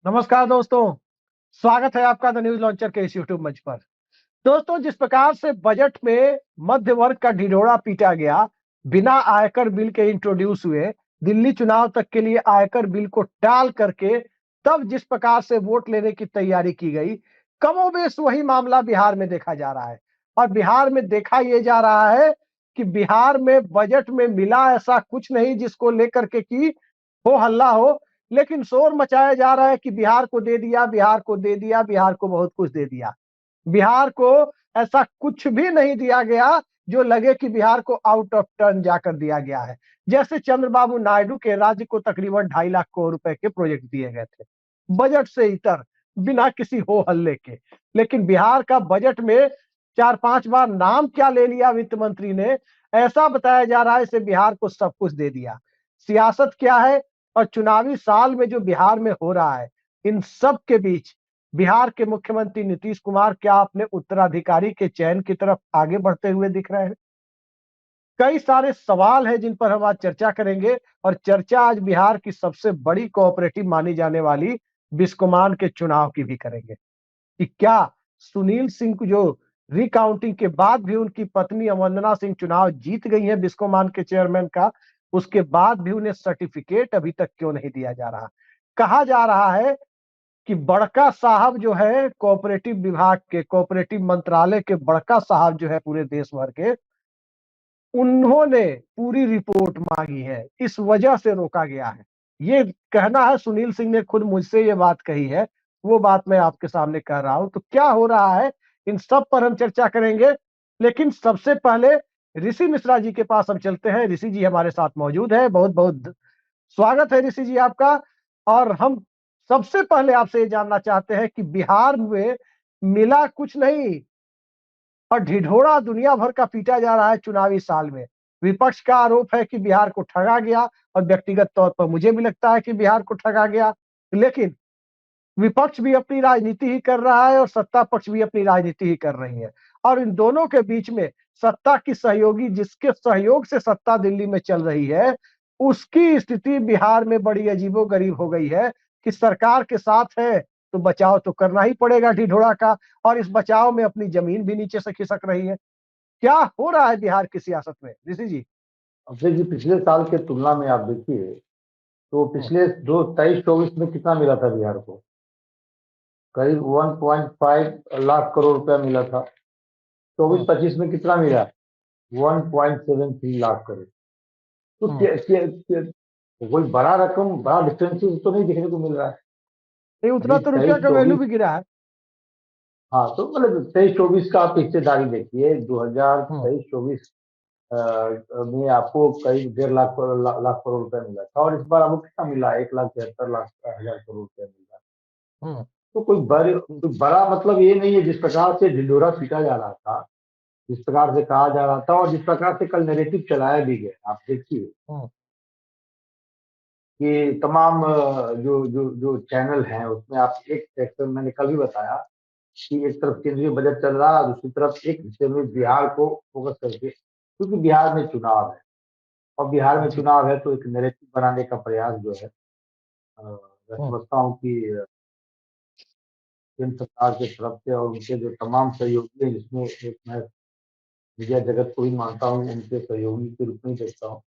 नमस्कार दोस्तों, स्वागत है आपका द न्यूज लॉन्चर के इस यूट्यूब मंच पर। दोस्तों, जिस प्रकार से बजट में मध्य वर्ग का ढिढोरा पीटा गया, बिना आयकर बिल के इंट्रोड्यूस हुए, दिल्ली चुनाव तक के लिए आयकर बिल को टाल करके तब जिस प्रकार से वोट लेने की तैयारी की गई, कमोबेश वही मामला बिहार में देखा जा रहा है। और बिहार में देखा ये जा रहा है कि बिहार में बजट में मिला ऐसा कुछ नहीं जिसको लेकर के कि हो हल्ला हो, लेकिन शोर मचाया जा रहा है कि बिहार को दे दिया, बिहार को दे दिया, बिहार को बहुत कुछ दे दिया। बिहार को ऐसा कुछ भी नहीं दिया गया जो लगे कि बिहार को आउट ऑफ टर्न जाकर दिया गया है। जैसे चंद्रबाबू नायडू के राज्य को तकरीबन 2.5 लाख करोड़ रुपए के प्रोजेक्ट दिए गए थे, बजट से इतर, बिना किसी हो हल्ले के। लेकिन बिहार का बजट में 4-5 बार नाम क्या ले लिया वित्त मंत्री ने, ऐसा बताया जा रहा है इसे बिहार को सब कुछ दे दिया। सियासत क्या है और चुनावी साल में जो बिहार में हो रहा है, इन सब के बीच बिहार के मुख्यमंत्री नीतीश कुमार क्या अपने उत्तराधिकारी के चयन की तरफ आगे बढ़ते हुए दिख रहे हैं? कई सारे सवाल हैं जिन पर हम आज चर्चा करेंगे, और चर्चा आज बिहार की सबसे बड़ी कोऑपरेटिव मानी जाने वाली बिस्कोमान के चुनाव की भी करेंगे कि क्या सुनील सिंह को जो रिकाउंटिंग के बाद भी उनकी पत्नी अवंदना सिंह चुनाव जीत गई है बिस्कोमान के चेयरमैन का, उसके बाद भी उन्हें सर्टिफिकेट अभी तक क्यों नहीं दिया जा रहा? कहा जा रहा है कि बड़का साहब जो है कोऑपरेटिव विभाग के, कोऑपरेटिव मंत्रालय के बड़का साहब जो है पूरे देश भर के, उन्होंने पूरी रिपोर्ट मांगी है, इस वजह से रोका गया है। ये कहना है, सुनील सिंह ने खुद मुझसे ये बात कही है, वो बात मैं आपके सामने कह रहा हूं। तो क्या हो रहा है, इन सब पर हम चर्चा करेंगे। लेकिन सबसे पहले ऋषि मिश्रा जी के पास हम चलते हैं। ऋषि जी हमारे साथ मौजूद है। बहुत बहुत स्वागत है ऋषि जी आपका। और हम सबसे पहले आपसे ये जानना चाहते हैं कि बिहार में मिला कुछ नहीं और ढिढोरा दुनिया भर का पीटा जा रहा है चुनावी साल में। विपक्ष का आरोप है कि बिहार को ठगा गया, और व्यक्तिगत तौर पर मुझे भी लगता है कि बिहार को ठगा गया। लेकिन विपक्ष भी अपनी राजनीति ही कर रहा है और सत्ता पक्ष भी अपनी राजनीति ही कर रही है। और इन दोनों के बीच में सत्ता की सहयोगी, जिसके सहयोग से सत्ता दिल्ली में चल रही है, उसकी स्थिति बिहार में बड़ी अजीबोगरीब हो गई है कि सरकार के साथ है तो बचाव तो करना ही पड़ेगा ढिढोरा का, और इस बचाव में अपनी जमीन भी नीचे से खिसक रही है। क्या हो रहा है बिहार की सियासत में ऋषि जी? अब देखिए, पिछले साल के तुलना में आप देखिए तो हम्म, पिछले दो 23-24 में कितना मिला था बिहार को? करीब 1.5 लाख करोड़ रुपया मिला था। चौबीस हम्म, पच्चीस में कितना मिला? 1.73 लाख करोड़। तो हम्म। कोई बड़ा रकम, बड़ा डिफरेंसेस तो नहीं देखने को मिल रहा है। नहीं, उतना अभी तो रुपया तेईस का वैल्यू चौबीस भी गिरा है। हाँ, तो मतलब 23-24 का आप हिस्सेदारी देखिए। दो हजार हम्म, तेईस चौबीस में आपको करीब 1.5 लाख लाख करोड़ रुपया मिला था, और इस बार आपको कितना मिला? 1,73,00,000 करोड़ रुपया मिला। हम्म, तो कोई बड़ा मतलब ये नहीं है। जिस प्रकार से ढिंढोरा पीटा जा रहा था, जिस प्रकार से कहा जा रहा था, और जिस प्रकार से कल नैरेटिव चलाया भी गया, आप देखिए हम्म, कि तमाम जो जो जो चैनल हैं उसमें आप एक सेक्शन, मैंने कल भी बताया कि एक तरफ केंद्रीय बजट चल रहा है, दूसरी तरफ एक हिस्से में बिहार को फोकस करके, क्योंकि बिहार में चुनाव है, और बिहार में जी। चुनाव है तो एक नैरेटिव बनाने का प्रयास जो है, मैं हम्म, समझता हूँ कि केंद्र सरकार के तरफ से और उनके जो तमाम सहयोगी हैं, जिसमें एक मैं मीडिया जगत को भी मानता हूँ, उनके सहयोगी के रूप में ही देखता हूँ।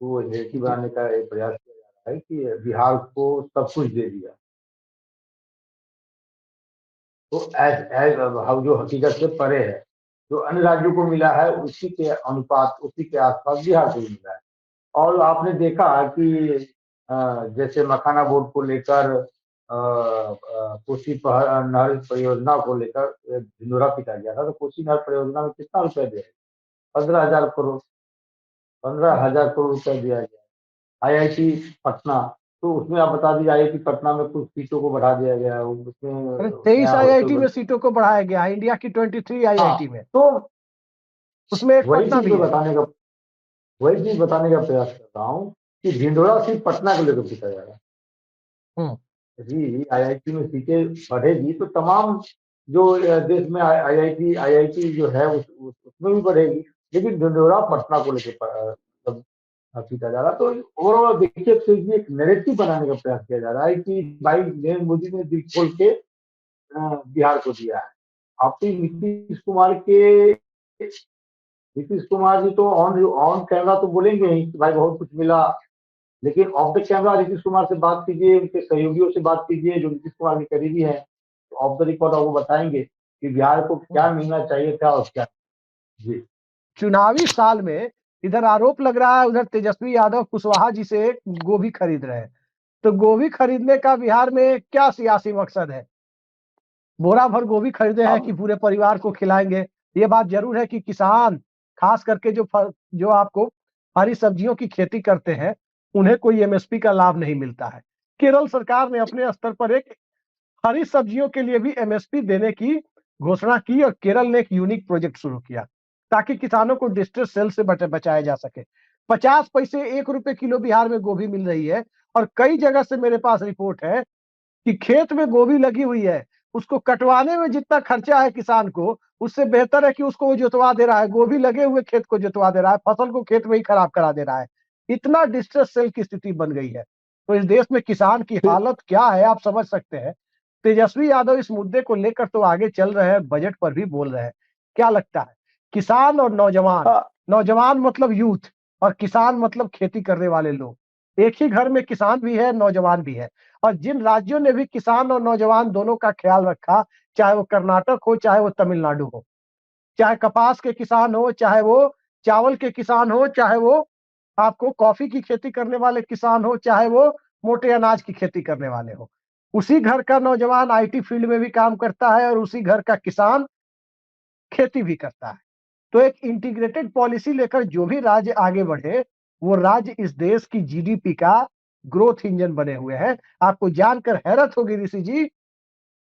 तो वो नैरेटिव जी। बनाने का एक प्रयास किया जा रहा है कि बिहार को सब कुछ दे दिया। तो एज हम जो हकीकत से परे है, जो अन्य राज्यों को मिला है उसी के अनुपात, उसी के आसपास बिहार को भी मिला है। और आपने देखा कि जैसे मखाना बोर्ड को लेकर, कोसी नहर परियोजना को लेकर ढिंढोरा पीटा गया था। तो कोसी नहर परियोजना में कितना रुपया दिया? 15,000 करोड़। पंद्रह हम्म। हजार करोड़ रुपया दिया गया। आईआईटी पटना, तो उसमें आप बता दीजिए, आईआईटी पटना में कुछ सीटों को बढ़ा दिया गया है, उसमें अरे 23 नया हॉस्टल आईआईटी में बन। सीटों को बढ़ाया गया है, इंडिया की 23 आईआईटी हाँ, में, तो उसमें एक वही पटना चीज भी मैं है। बताने का वही चीज बताने का प्रयास कर रहा हूँ कि ढिंढोरा सिर्फ पटना को लेकर पीटा जा रहा है। हम्म, यदि आईआईटी में सीटें बढ़ेगी तो तमाम जो देश में आईआईटी आईआईटी जो है उसमें भी बढ़ेगी। लेकिन ढिंढोरा हम्म, पटना को लेकर पीटा जा रहा है। तो ओवरऑल देखिए तो ये एक नैरेटिव बनाने का प्रयास किया जा रहा है कि भाई नरेंद्र मोदी ने दिल खोल के बिहार को दिया है। आप तो नीतीश कुमार जी तो ऑन ऑन कैमरा तो बोलेंगे ही कि भाई बहुत कुछ मिला, लेकिन of the camera Nitish Kumar से बात कीजिए, उनके सहयोगियों से बात कीजिए जो नीतीश कुमार के करीबी है, तो ऑफ द रिकॉर्ड आपको बताएंगे कि बिहार को क्या मिलना चाहिए था और क्या। जी चुनावी साल में इधर आरोप लग रहा है, उधर तेजस्वी यादव कुशवाहा जी से गोभी खरीद रहे हैं। तो गोभी खरीदने का बिहार में क्या सियासी मकसद है? बोरा भर गोभी खरीदे हैं कि अब पूरे परिवार को खिलाएंगे? ये बात जरूर है कि किसान, खास करके जो आपको हरी सब्जियों की खेती करते हैं, उन्हें कोई एमएसपी का लाभ नहीं मिलता है। केरल सरकार ने अपने स्तर पर एक हरी सब्जियों के लिए भी एमएसपी देने की घोषणा की और केरल ने एक यूनिक प्रोजेक्ट शुरू किया ताकि किसानों को डिस्ट्रेस सेल से बचाया जा सके। 50 पैसे 1 रुपए किलो बिहार में गोभी मिल रही है और कई जगह से मेरे पास रिपोर्ट है कि खेत में गोभी लगी हुई है, उसको कटवाने में जितना खर्चा है किसान को, उससे बेहतर है कि उसको वो जोतवा दे रहा है, गोभी लगे हुए खेत को जोतवा दे रहा है, फसल को खेत में ही खराब करा दे रहा है। इतना डिस्ट्रेस सेल की स्थिति बन गई है। तो इस देश में किसान की फिर हालत क्या है आप समझ सकते हैं। तेजस्वी यादव इस मुद्दे को लेकर तो आगे चल रहे हैं, बजट पर भी बोल रहे हैं। क्या लगता है, किसान और नौजवान, हाँ, नौजवान मतलब यूथ और किसान मतलब खेती करने वाले लोग, एक ही घर में किसान भी है नौजवान भी है। और जिन राज्यों ने भी किसान और नौजवान दोनों का ख्याल रखा, चाहे वो कर्नाटक हो चाहे वो तमिलनाडु हो, चाहे कपास के किसान हो चाहे वो चावल के किसान हो, चाहे वो आपको कॉफी की खेती करने वाले किसान हो, चाहे वो मोटे अनाज की खेती करने वाले हो, उसी घर का नौजवान आईटी फील्ड में भी काम करता है और उसी घर का किसान खेती भी करता है। तो एक इंटीग्रेटेड पॉलिसी लेकर जो भी राज्य आगे बढ़े, वो राज्य इस देश की जीडीपी का ग्रोथ इंजन बने हुए हैं। आपको जानकर हैरत होगी ऋषि जी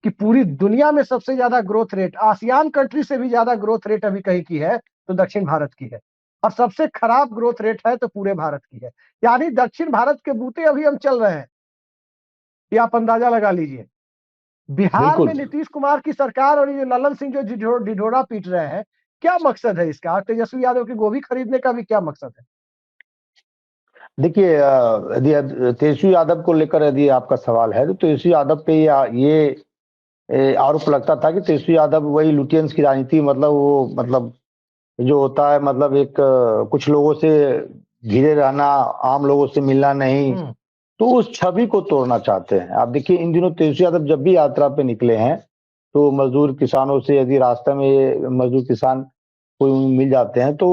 कि पूरी दुनिया में सबसे ज्यादा ग्रोथ रेट, आसियान कंट्री से भी ज्यादा ग्रोथ रेट अभी कहीं की है तो दक्षिण भारत की है, और सबसे खराब ग्रोथ रेट है तो पूरे भारत की है। यानी दक्षिण भारत के बूते अभी हम चल रहे हैं, ये आप अंदाजा लगा लीजिए। बिहार में बिल्कुल। नीतीश कुमार की सरकार और ये ललन सिंह जो ढिढोरा पीट रहे हैं, क्या मकसद है इसका? और तेजस्वी यादव की गोभी खरीदने का भी क्या मकसद है? देखिए यदि तेजस्वी यादव को लेकर यदि आपका सवाल है तो तेजस्वी यादव पे ये आरोप लगता था कि तेजस्वी यादव वही लुटियंस की राजनीति, मतलब वो मतलब जो होता है, मतलब एक कुछ लोगों से घिरे रहना, आम लोगों से मिलना नहीं, तो उस छवि को तोड़ना चाहते हैं। आप देखिए इन दिनों तेजस्वी यादव जब भी यात्रा पे निकले हैं तो मजदूर किसानों से यदि रास्ते में ये मजदूर किसान कोई मिल जाते हैं तो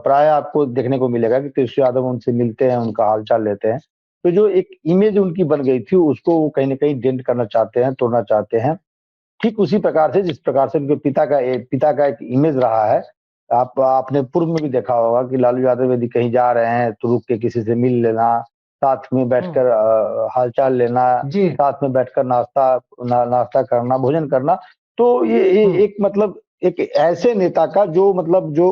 प्राय आपको देखने को मिलेगा कि तेजस्वी यादव उनसे मिलते हैं, उनका हालचाल लेते हैं। तो जो एक इमेज उनकी बन गई थी उसको वो कहीं न कहीं डेंट करना चाहते हैं, तोड़ना चाहते हैं। ठीक उसी प्रकार से जिस प्रकार से उनके पिता का एक इमेज रहा है। आपने पूर्व में भी देखा होगा कि लालू यादव यदि कहीं जा रहे हैं तो रुक के किसी से मिल लेना, साथ में बैठकर हालचाल लेना, जी। साथ में बैठकर नाश्ता करना, भोजन करना। तो ये एक मतलब एक ऐसे नेता का जो मतलब जो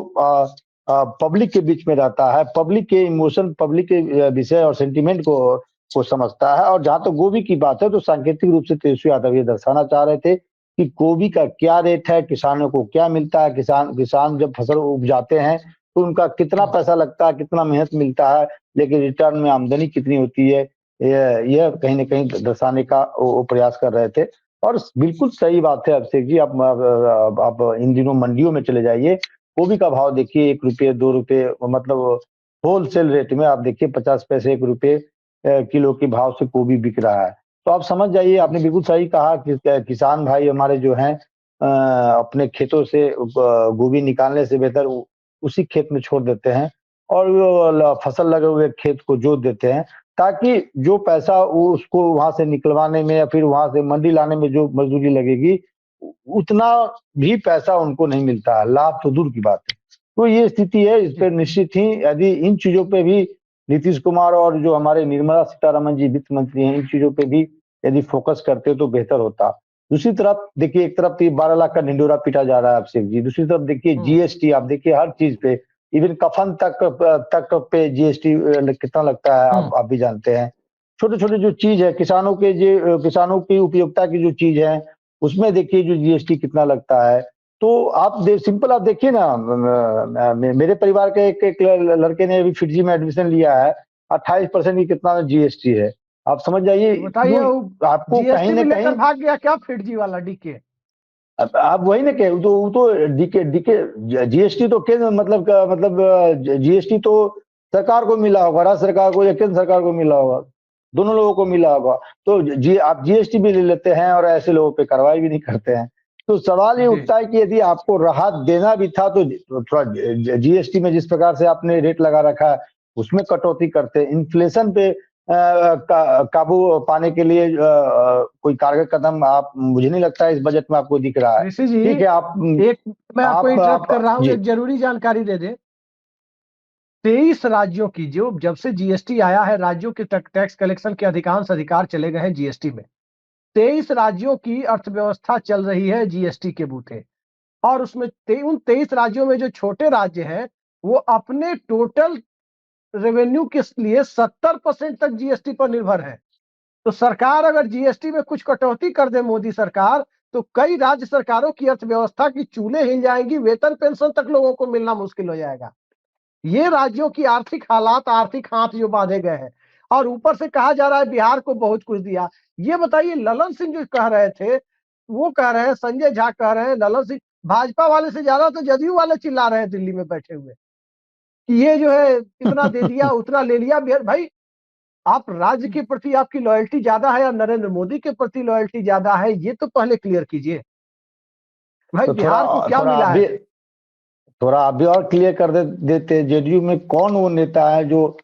पब्लिक के बीच में रहता है, पब्लिक के इमोशन, पब्लिक के विषय और सेंटिमेंट को समझता है। और जहाँ तक गोभी की बात है तो सांकेतिक रूप से तेजस्वी यादव ये दर्शाना चाह रहे थे कि गोभी का क्या रेट है, किसानों को क्या मिलता है, किसान जब फसल उपजाते हैं तो उनका कितना पैसा लगता है, कितना मेहनत मिलता है, लेकिन रिटर्न में आमदनी कितनी होती है, यह कहीं न कहीं दर्शाने का वो प्रयास कर रहे थे। और बिल्कुल सही बात है अभिषेक जी, आप इन दिनों मंडियों में चले जाइए, गोभी का भाव देखिए ₹1 ₹2, मतलब होलसेल रेट में आप देखिए 50 पैसे ₹1 किलो के भाव से गोभी बिक रहा है। तो आप समझ जाइए, आपने बिल्कुल सही कहा कि किसान भाई हमारे जो हैं अपने खेतों से गोभी निकालने से बेहतर उसी खेत में छोड़ देते हैं और वो फसल लगे हुए खेत को जोत देते हैं, ताकि जो पैसा वो उसको वहां से निकलवाने में या फिर वहां से मंडी लाने में जो मजदूरी लगेगी, उतना भी पैसा उनको नहीं मिलता है, लाभ तो दूर की बात है। तो ये स्थिति है, इस पे निश्चित ही यदि इन चीजों पे भी नीतीश कुमार और जो हमारे निर्मला सीतारमण जी वित्त मंत्री हैं, इन चीजों पे भी यदि फोकस करते तो बेहतर होता। दूसरी तरफ देखिए, एक तरफ तो 12 लाख का ढिंढोरा पीटा जा रहा है अभिषेक जी, दूसरी तरफ देखिए जीएसटी, आप देखिए हर चीज पे, इवन कफन तक पे जीएसटी कितना लगता है आप भी जानते हैं। छोटे-छोटे जो चीज है, किसानों की उपयोगिता की जो चीज है, उसमें देखिए जो जीएसटी कितना लगता है। तो आप सिंपल आप देखिए ना, मेरे परिवार के एक लड़के ने अभी फिटजी में एडमिशन लिया है, 28% की कितना जीएसटी है। आप समझ जाइए, बताइए, आपको कहीं जीएसटी ना भी लेकर कहीं, भाग गया क्या फिटजी वाला डीके? आप वही ना कहे, तो डीके डीके जीएसटी तो केंद्र मतलब जीएसटी तो सरकार को मिला होगा, राज्य सरकार को या केंद्र सरकार को मिला होगा, दोनों लोगों को मिला होगा। तो आप जीएसटी भी ले लेते हैं और ऐसे लोगों पे कार्रवाई भी नहीं करते हैं। तो सवाल ये उठता है कि यदि आपको राहत देना भी था तो थोड़ा जीएसटी में जिस प्रकार से आपने रेट लगा रखा है उसमें कटौती करते। इन्फ्लेशन पे काबू पाने के लिए कोई कारगर कदम आप, मुझे नहीं लगता है इस बजट में आपको दिख रहा है। ऋषि जी, ठीक है, आप एक मैं आपको इंटरप्ट कर रहा हूं, जी एक जरूरी जानकारी दे दें। 23 राज्यों की, जो जब से जीएसटी आया है, राज्यों के टैक्स कलेक्शन के अधिकांश अधिकार चले गए हैं जीएसटी में। 23 राज्यों की अर्थव्यवस्था चल रही है जीएसटी के बूते। और उसमें उन 23 राज्यों में जो छोटे राज्य हैं, वो अपने टोटल रेवेन्यू के लिए 70% तक जीएसटी पर निर्भर है। तो सरकार अगर जीएसटी में कुछ कटौती कर दे, मोदी सरकार, तो कई राज्य सरकारों की अर्थव्यवस्था की चूल्हे हिल जाएंगी, वेतन पेंशन तक लोगों को मिलना मुश्किल हो जाएगा। ये राज्यों की आर्थिक हालात, आर्थिक हाथ जो बांधे गए हैं, और ऊपर से कहा जा रहा है बिहार को बहुत कुछ दिया। ये बताइए, ललन सिंह जो कह रहे थे, वो कह रहे हैं, संजय झा कह रहे हैं, ललन सिंह, भाजपा वाले से ज्यादा तो जदयू वाले चिल्ला रहे हैं दिल्ली में बैठे हुए कि ये जो है इतना दे दिया, उतना ले लिया। भाई, आप राज्य के प्रति आपकी लॉयल्टी ज्यादा है या नरेंद्र मोदी के प्रति लॉयल्टी ज्यादा है, ये तो पहले क्लियर कीजिए। भाई, तो बिहार को क्या मिला है? थोड़ा आप भी और क्लियर कर देते, जेडीयू में कौन वो नेता है जो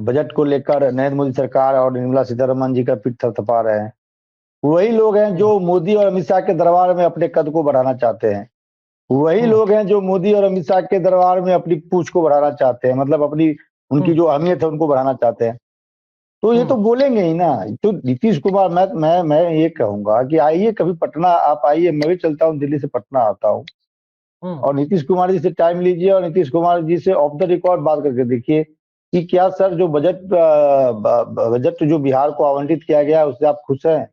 बजट को लेकर नरेंद्र मोदी सरकार और निर्मला सीतारमन जी का पीठ थपथपा रहे हैं? वही लोग हैं जो मोदी और अमित शाह के दरबार में अपने कद को बढ़ाना चाहते हैं। वही लोग हैं जो मोदी और अमित शाह के दरबार में अपनी पूंछ को बढ़ाना चाहते हैं, मतलब अपनी उनकी जो अहमियत है उनको बढ़ाना चाहते हैं। तो ये तो बोलेंगे ही ना। तो नीतीश कुमार, मैं ये कहूंगा कि आइए कभी पटना, आप आइए, मैं भी चलता हूँ दिल्ली से पटना आता हूँ, और नीतीश कुमार जी से टाइम लीजिए और नीतीश कुमार जी से ऑफ द रिकॉर्ड बात करके देखिए कि क्या सर जो बजट जो बिहार को आवंटित किया गया है उससे आप खुश हैं?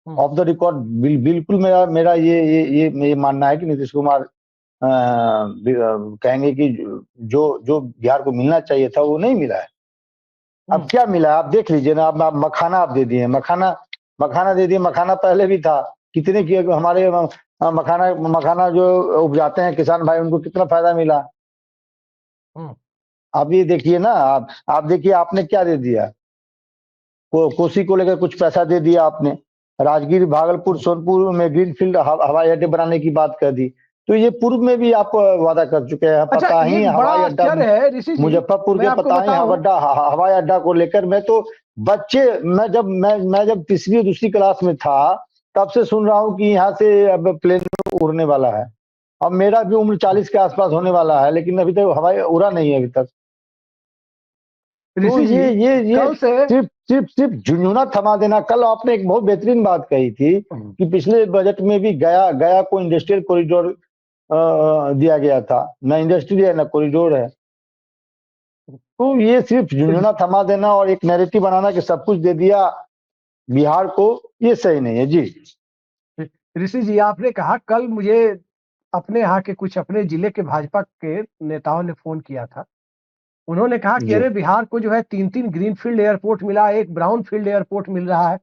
ऑफ द रिकॉर्ड बिल्कुल मेरा मेरा ये मानना है कि नीतीश कुमार कहेंगे कि जो जो बिहार को मिलना चाहिए था वो नहीं मिला है। अब क्या मिला आप देख लीजिए ना। आप मखाना आप दे दिए, मखाना दे दिए। मखाना पहले भी था, कितने की हमारे मखाना जो उपजाते हैं किसान भाई, उनको कितना फायदा मिला। आप ये देखिए ना, आप देखिए आपने क्या दे दिया, कोसी को लेकर कुछ पैसा दे दिया आपने, राजगीर, भागलपुर, सोनपुर में ग्रीनफील्ड हवाई अड्डे बनाने की बात कर दी। तो ये पूर्व में भी आप वादा कर चुके हैं। अच्छा, पता ही एक बड़ा हवाई अड्डा आश्चर्य है ऋषि जी, मुजफ्फरपुर मैं के आपको पता ही बताऊं। हवाई अड्डा को लेकर मैं तो बच्चे, मैं जब तीसरी दूसरी क्लास में था तब से सुन रहा हूँ कि यहाँ से अब प्लेन उड़ने वाला है। अब मेरा भी उम्र 40 के आसपास होने वाला है, लेकिन अभी तक हवाई उड़ा नहीं है अभी तक। तो ऋषि जी, ये कल से सिर्फ झुंझुना थमा देना। कल आपने एक बहुत बेहतरीन बात कही थी कि पिछले बजट में भी गया को इंडस्ट्रियल कॉरिडोर दिया गया था, ना इंडस्ट्री है ना कॉरिडोर है। तो ये सिर्फ झुंझुना थमा देना और एक नैरेटिव बनाना कि सब कुछ दे दिया बिहार को, ये सही नहीं है जी। ऋषि जी, आपने कहा, कल मुझे अपने यहाँ के कुछ अपने जिले के भाजपा के नेताओं ने फोन किया था। उन्होंने कहा कि अरे, बिहार को जो है 3-3 ग्रीनफील्ड एयरपोर्ट मिला, एक ब्राउनफील्ड एयरपोर्ट मिल रहा है।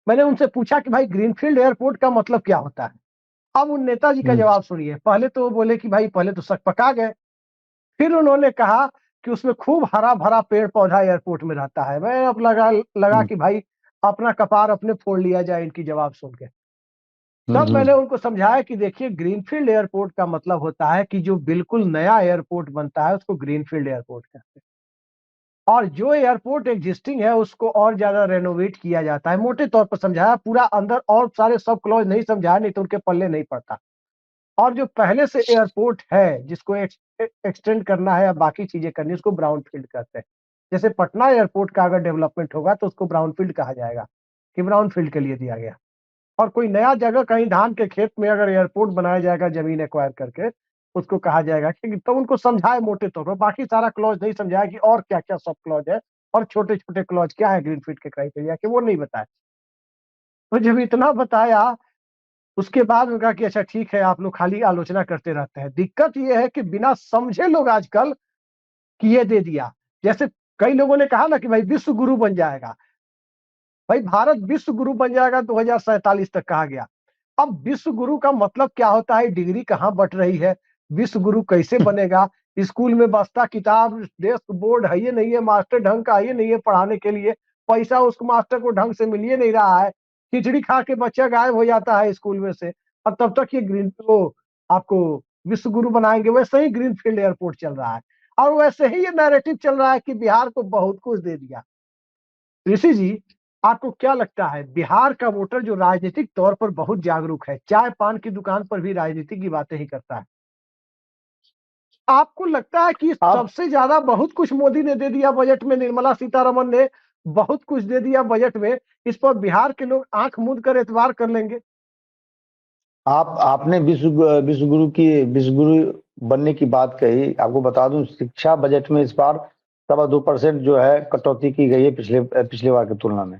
मैंने उनसे पूछा कि भाई, ग्रीनफील्ड एयरपोर्ट का मतलब क्या होता है? अब उन नेताजी का जवाब सुनिए। पहले तो वो बोले कि भाई, पहले तो शक पका गए। फिर उन्होंने कहा कि उसमें खूब हरा भरा पेड़ पौधा एयरपोर्ट में रहता है। मैं अब लगा कि भाई, अपना कपार अपने फोड़ लिया जाए इनकी जवाब सुन के। तब मैंने उनको समझाया कि देखिए, ग्रीनफील्ड एयरपोर्ट का मतलब होता है कि जो बिल्कुल नया एयरपोर्ट बनता है उसको ग्रीनफील्ड एयरपोर्ट कहते हैं। और जो एयरपोर्ट एग्जिस्टिंग है उसको और ज्यादा रेनोवेट किया जाता है। मोटे तौर पर समझाया, पूरा अंदर और सारे सब क्लॉज नहीं समझाया, नहीं तो उनके पल्ले नहीं पड़ता। और जो पहले से एयरपोर्ट है जिसको एक्सटेंड करना है या बाकी चीजें करनी है, उसको ब्राउन फील्ड कहते हैं। जैसे पटना एयरपोर्ट का अगर डेवलपमेंट होगा तो उसको ब्राउन फील्ड कहा जाएगा, कि ब्राउन फील्ड के लिए दिया गया। और कोई नया जगह कहीं धान के खेत में अगर एयरपोर्ट बनाया जाएगा जमीन एक्वायर करके, उसको कहा जाएगा कि, तो उनको समझाए मोटे तौर पर। बाकी सारा क्लॉज नहीं समझाया कि और क्या क्या सब क्लॉज है और छोटे छोटे क्लॉज क्या है ग्रीनफील्ड के क्राइटेरिया के, वो नहीं बताए। तो जब इतना बताया, उसके बाद उन्होंने कहा कि अच्छा ठीक है, आप लोग खाली आलोचना करते रहते हैं। दिक्कत ये है कि बिना समझे लोग आजकल कि ये दे दिया। जैसे कई लोगों ने कहा ना कि भाई विश्व गुरु बन जाएगा। भाई भारत विश्व गुरु बन जाएगा 2047 तक कहा गया। अब विश्व गुरु का मतलब क्या होता है, डिग्री कहाँ बट रही है, विश्व गुरु कैसे बनेगा, स्कूल में बस्ता किताब डेस्क बोर्ड है ये नहीं है, मास्टर ढंग का है ये नहीं है पढ़ाने के लिए, पैसा उस मास्टर को ढंग से मिल ही नहीं रहा है, खिचड़ी खा के बच्चा गायब हो जाता है स्कूल में से। और तब तक ये ग्रीन तो आपको विश्व गुरु बनाएंगे। वैसे ही ग्रीन फील्ड एयरपोर्ट चल रहा है, और वैसे ही ये नैरेटिव चल रहा है कि बिहार को बहुत कुछ दे दिया। ऋषि जी, आपको क्या लगता है, बिहार का वोटर जो राजनीतिक तौर पर बहुत जागरूक है, चाय पान की दुकान पर भी राजनीति की बातें ही करता है, आपको लगता है कि आप सबसे ज्यादा बहुत कुछ मोदी ने दे दिया बजट में, निर्मला सीतारमन ने बहुत कुछ दे दिया बजट में, इस पर बिहार के लोग आंख मूंद कर एतबार कर लेंगे? आपने विश्व गुरु बनने की बात कही। आपको बता दूं, शिक्षा बजट में इस बार 2.25% जो है कटौती की गई है पिछले बार की तुलना में।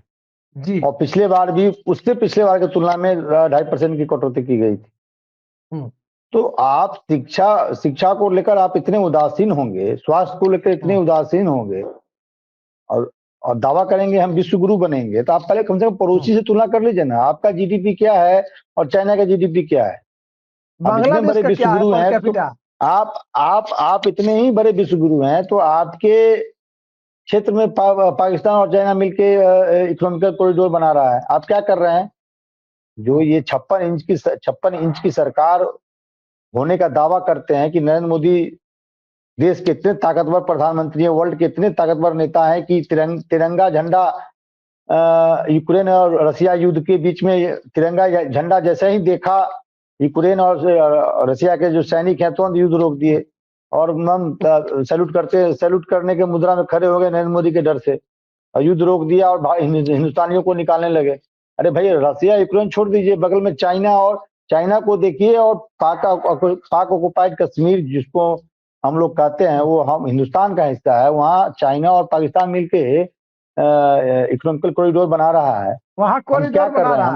जी। और पिछले बार भी उससे पिछले बार की तुलना में 2.5% की कटौती की गई थी। हम्म। तो आप शिक्षा को लेकर आप इतने उदासीन होंगे, स्वास्थ्य को लेकर इतने उदासीन होंगे, और और दावा करेंगे हम विश्व गुरु बनेंगे, तो आप पहले कम से कम पड़ोसी से तुलना कर लीजिए ना, आपका जीडीपी क्या है और चाइना का जीडीपी क्या है। आप इतने बांग्लादेश बड़े का विश्व क्या है गुरु पर हैं, तो कैपिटा? आप इतने ही बड़े विश्व गुरु हैं, तो आपके क्षेत्र में पाकिस्तान और चाइना मिलके इकोनॉमिकल कॉरिडोर बना रहा है। आप क्या कर रहे हैं? जो ये 56 इंच की सरकार होने का दावा करते हैं कि नरेंद्र मोदी देश के इतने ताकतवर प्रधानमंत्री हैं, वर्ल्ड के इतने ताकतवर नेता हैं कि तिरंगा झंडा यूक्रेन और रसिया युद्ध के बीच में तिरंगा झंडा जैसे ही देखा, यूक्रेन और रसिया के जो सैनिक हैं तुरंत युद्ध रोक दिए, और हम सैल्यूट करने के मुद्रा में खड़े हो गए नरेंद्र मोदी के डर से, और युद्ध रोक दिया और हिंदुस्तानियों को निकालने लगे। अरे भाई, रसिया यूक्रेन छोड़ दीजिए, बगल में चाइना को देखिए, और पाक ऑक्युपाइड कश्मीर जिसको हम लोग कहते हैं, वो हम हिंदुस्तान का हिस्सा है। वहाँ चाइना और पाकिस्तान मिलके इकोनॉमिकल कॉरिडोर बना रहा है। वहां हम क्या कॉरिडोर कर बना रहे हैं? रहा है।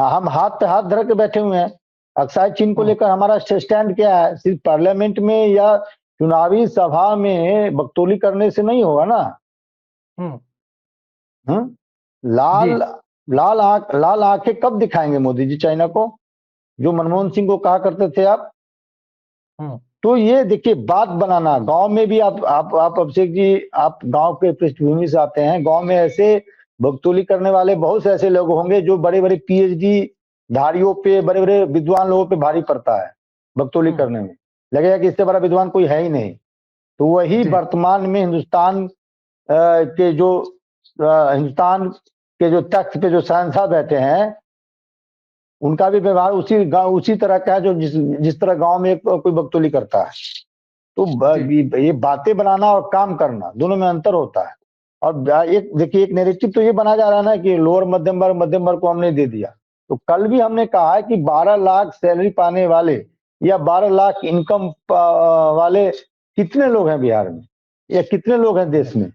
हम हाथ पे हाथ धर के बैठे हुए हैं। अक्साई चीन को लेकर हमारा स्टैंड क्या है? सिर्फ पार्लियामेंट में या चुनावी सभा में बकतौली करने से नहीं होगा ना। हम्म। जी। लाल लाल आंखें कब दिखाएंगे मोदी जी चाइना को, जो मनमोहन सिंह को कहा करते थे आप? हम्म। तो ये देखिए, बात बनाना गांव में भी, आप अभिषेक जी, आप गांव के पृष्ठभूमि से आते हैं। गांव में ऐसे बकतौली करने वाले बहुत से ऐसे लोग होंगे जो बड़े बड़े पीएचडी धारियों पे, बड़े बड़े विद्वान लोगों पे भारी पड़ता है बकतौली करने में। लगेगा कि इससे बड़ा विद्वान कोई है ही नहीं। तो वही जी। वर्तमान में हिंदुस्तान के जो तख्त पे जो शहंशाह बैठे हैं, उनका भी व्यवहार उसी तरह का है जो जिस तरह गांव में कोई बकतौली करता है। तो ये बातें बनाना और काम करना, दोनों में अंतर होता है। और एक देखिए, एक नैरेटिव तो ये बना जा रहा है ना कि लोअर मध्यम वर्ग को हमने दे दिया। तो कल भी हमने कहा है कि 12 लाख सैलरी पाने वाले या 12 लाख इनकम वाले कितने लोग हैं बिहार में, या कितने लोग हैं देश में?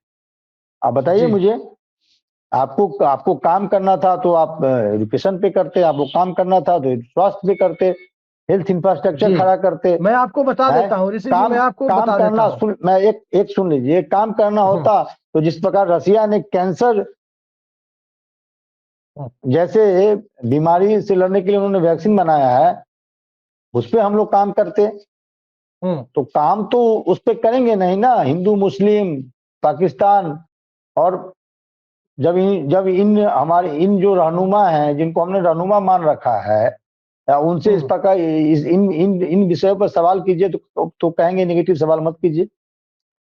आप बताइए मुझे। आपको काम करना था तो आप एजुकेशन पे करते, आपको काम करना था तो स्वास्थ्य पे करते, हेल्थ इंफ्रास्ट्रक्चर खड़ा करते। मैं आपको बता है देता हूँ ऋषि जी, काम मैं आपको काम बता देता करना, हूँ। मैं एक सुन लीजिए, काम करना होता तो जिस प्रकार रसिया ने कैंसर जैसे बीमारी से लड़ने के लिए उन्होंने वैक्सीन बनाया है, उस पर हम लोग काम करते। तो काम तो उस पर करेंगे नहीं ना, हिंदू मुस्लिम पाकिस्तान। और जब इन जो रहनुमा हैं, जिनको हमने रहनुमा मान रखा है, उनसे इस प्रकार इन विषयों पर सवाल कीजिए तो कहेंगे नेगेटिव सवाल मत कीजिए।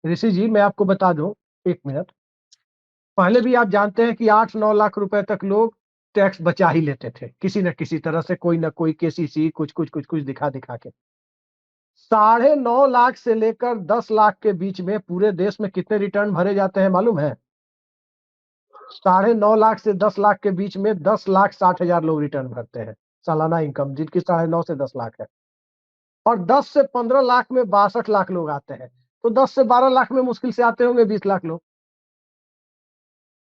ऋषि जी, मैं आपको बता दूं, एक मिनट। पहले भी आप जानते हैं कि 8-9 लाख रुपए तक लोग टैक्स बचा ही लेते थे, किसी न किसी तरह से, कोई ना कोई केसीसी कुछ दिखा दिखा के। 9.5 लाख से लेकर 10 लाख के बीच में पूरे देश में कितने रिटर्न भरे जाते हैं मालूम है? 9.5 लाख से 10 लाख के बीच में 10,60,000 लोग रिटर्न भरते हैं, सालाना इनकम जिनकी 9.5 से 10 लाख है। और 10 से 15 लाख में 62 लाख लोग आते हैं। तो 10 से 12 लाख में मुश्किल से आते होंगे 20 लाख लोग।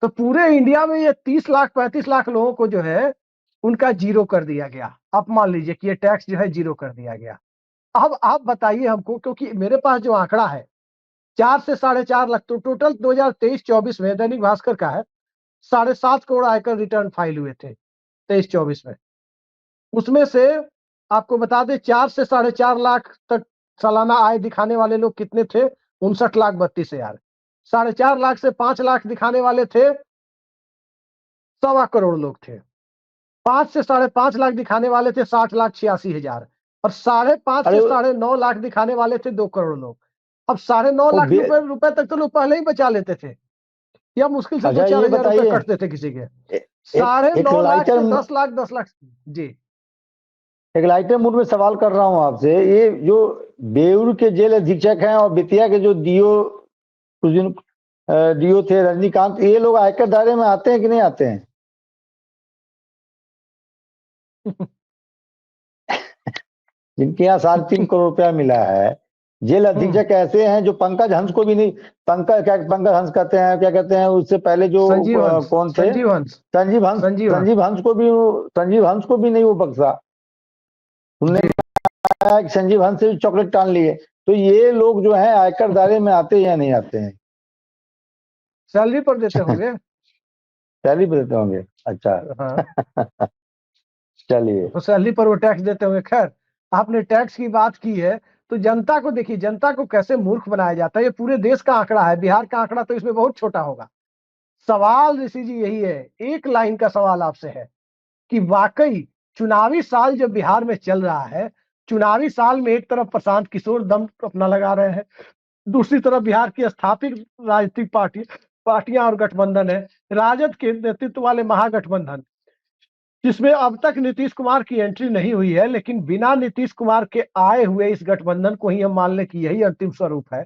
तो पूरे इंडिया में ये 30 लाख 35 लाख लोगों को जो है उनका जीरो कर दिया गया। अब मान लीजिए कि ये टैक्स जो है जीरो कर दिया गया। अब आप बताइए हमको, क्योंकि मेरे पास जो आंकड़ा है 4 से 4.5 लाख, तो टोटल 2023-24 में दैनिक भास्कर का है 7.5 करोड़ आयकर रिटर्न फाइल हुए थे 23-24 में। उसमें से आपको बता दें 4 से 4.5 लाख तक सालाना आय दिखाने वाले लोग कितने थे? 59,32,000। 4.5 लाख से 5 लाख दिखाने वाले थे 1.25 करोड़ लोग थे। 5 से 5.5 लाख दिखाने वाले थे 60,86,000। और 5.5 अरे से 9.5 लाख दिखाने वाले थे 2 करोड़ लोग। अब 9.5 वो लाख रुपए तक तो लोग पहले ही बचा लेते थे, या मुश्किल से अच्छा 2-4 ये हजार रुपए बताइए, कटते थे किसी के। एक 9.5 लाख लाइटर से 10 लाख 10 लाख। जी एक लाइटर मूड में सवाल कर रहा हूं आपसे। ये जो बेऊर के जेल अधीक्षक हैं और बेतिया के जो डीओ कुछ दिन डीओ थे रजनीकांत, ये लोग आयकर दायरे में आते हैं कि नहीं आते हैं? जिनके यहाँ 3.5 करोड़ रुपया मिला है, जेल अधीक्षक ऐसे हैं जो पंकज हंस को भी नहीं, पंकज हंस कहते हैं, क्या कहते हैं, उससे पहले जो संजीव हंस, कौन थे, संजीव हंस, संजीव हंस, संजीव हंस। संजीव हंस को भी नहीं वो बख्शा। सुनने जी, में आया कि संजीव हंस से भी चॉकलेट टान लिए। तो ये लोग जो है आयकर दायरे में आते हैं या नहीं आते हैं? सैलरी पर देते होंगे। सैलरी पे देते होंगे, हाँ, अच्छा। चलिए। तो सैलरी पर वो टैक्स देते होंगे। खैर, आपने टैक्स की बात की है, तो जनता को देखिए, जनता को कैसे मूर्ख बनाया जाता है। ये पूरे देश का आंकड़ा है, बिहार का आंकड़ा तो इसमें बहुत छोटा होगा। सवाल ऋषि जी यही है, एक लाइन का सवाल आपसे है कि वाकई चुनावी साल जो बिहार में चल रहा है, चुनावी साल में एक तरफ प्रशांत किशोर दम अपना लगा रहे हैं, दूसरी तरफ बिहार की स्थापित राजनीतिक पार्टियां और गठबंधन है, राजद के नेतृत्व वाले महागठबंधन, जिसमें अब तक नीतीश कुमार की एंट्री नहीं हुई है, लेकिन बिना नीतीश कुमार के आए हुए इस गठबंधन को ही हम मान लें कि यही अंतिम स्वरूप है।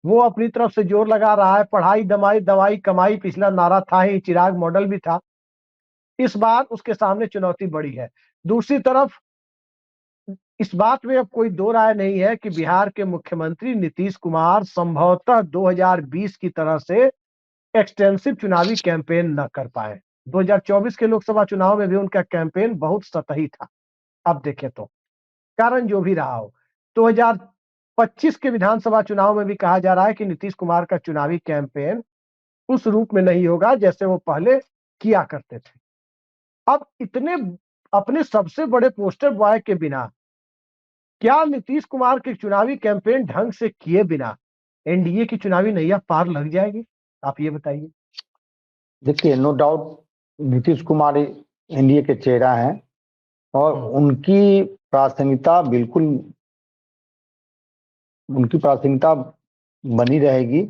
वो अपनी तरफ से जोर लगा रहा है, पढ़ाई दवाई दवाई कमाई पिछला नारा था ही, चिराग मॉडल भी था। इस बार उसके सामने चुनौती बड़ी है। दूसरी तरफ इस बात में अब कोई दो राय नहीं है कि बिहार के मुख्यमंत्री नीतीश कुमार संभवतः 2020 की तरह से एक्सटेंसिव चुनावी कैंपेन न कर पाए। 2024 के लोकसभा चुनाव में भी उनका कैंपेन बहुत सतही था। अब देखें तो कारण जो भी रहा हो, 2025 के विधानसभा चुनाव में भी कहा जा रहा है कि नीतीश कुमार का चुनावी कैंपेन उस रूप में नहीं होगा जैसे वो पहले किया करते थे। अब इतने अपने सबसे बड़े पोस्टर बॉय के बिना, क्या नीतीश कुमार के चुनावी कैंपेन ढंग से किए बिना एनडीए की चुनावी नैया पार लग जाएगी? आप ये बताइए। देखिए, no doubt Nitish Kumar NDA के चेहरा हैं और उनकी प्राथमिकता बनी रहेगी